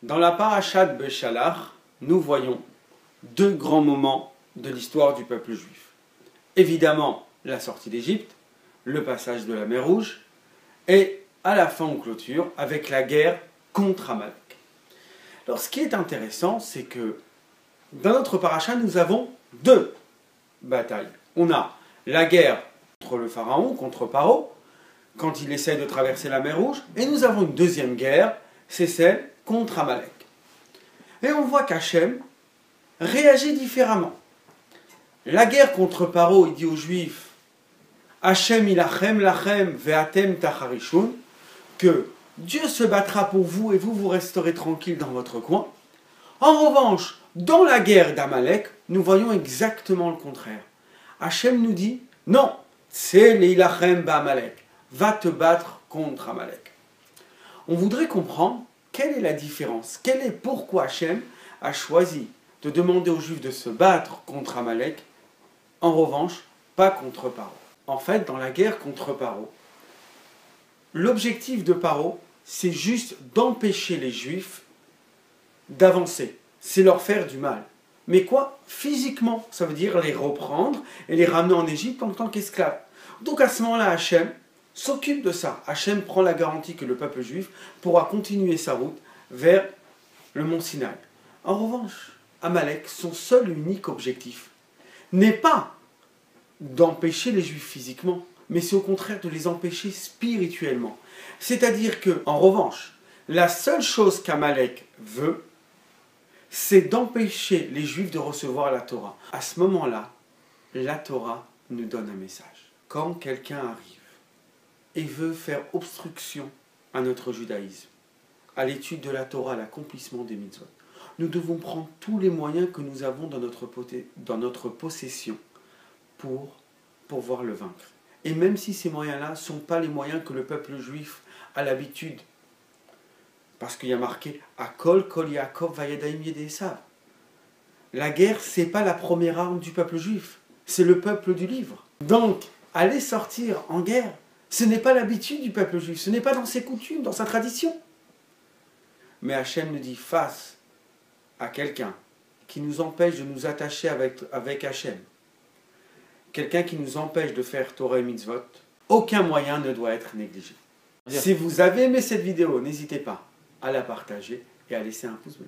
Dans la parashat Beshalach, nous voyons deux grands moments de l'histoire du peuple juif. Évidemment, la sortie d'Égypte, le passage de la mer Rouge, et à la fin, on clôture avec la guerre contre Amalek. Alors, ce qui est intéressant, c'est que dans notre parasha, nous avons deux batailles. On a la guerre contre le pharaon, contre Paro, quand il essaie de traverser la mer Rouge, et nous avons une deuxième guerre, c'est celle contre Amalek. Et on voit qu'Hachem réagit différemment. La guerre contre Paro, il dit aux Juifs, Hachem ilachem lachem ve'atem tacharishun, que Dieu se battra pour vous et vous resterez tranquille dans votre coin. En revanche, dans la guerre d'Amalek, nous voyons exactement le contraire. Hachem nous dit, non, c'est l'ilachem ba'Amalek, va te battre contre Amalek. On voudrait comprendre quelle est la différence, pourquoi Hachem a choisi de demander aux Juifs de se battre contre Amalek, en revanche, pas contre Paro. En fait, dans la guerre contre Paro, l'objectif de Paro, c'est juste d'empêcher les Juifs d'avancer. C'est leur faire du mal. Mais quoi? Physiquement, ça veut dire les reprendre et les ramener en Égypte en tant qu'esclaves. Donc à ce moment-là, Hachem s'occupe de ça. Hachem prend la garantie que le peuple juif pourra continuer sa route vers le mont Sinaï. En revanche, Amalek, son seul et unique objectif, n'est pas d'empêcher les Juifs physiquement, mais c'est au contraire de les empêcher spirituellement. C'est-à-dire que, en revanche, la seule chose qu'Amalek veut, c'est d'empêcher les Juifs de recevoir la Torah. À ce moment-là, la Torah nous donne un message. Quand quelqu'un arrive et veut faire obstruction à notre judaïsme, à l'étude de la Torah, à l'accomplissement des mitzvot, nous devons prendre tous les moyens que nous avons dans notre possession pour pouvoir le vaincre. Et même si ces moyens-là ne sont pas les moyens que le peuple juif a l'habitude, parce qu'il y a marqué « Akol kol Yaakov vayadaim yedei Esav ». La guerre, ce n'est pas la première arme du peuple juif, c'est le peuple du livre. Donc, aller sortir en guerre, ce n'est pas l'habitude du peuple juif, ce n'est pas dans ses coutumes, dans sa tradition. Mais Hachem nous dit face à quelqu'un qui nous empêche de nous attacher avec Hachem, quelqu'un qui nous empêche de faire Torah et Mitzvot, aucun moyen ne doit être négligé. Si vous avez aimé cette vidéo, n'hésitez pas à la partager et à laisser un pouce bleu.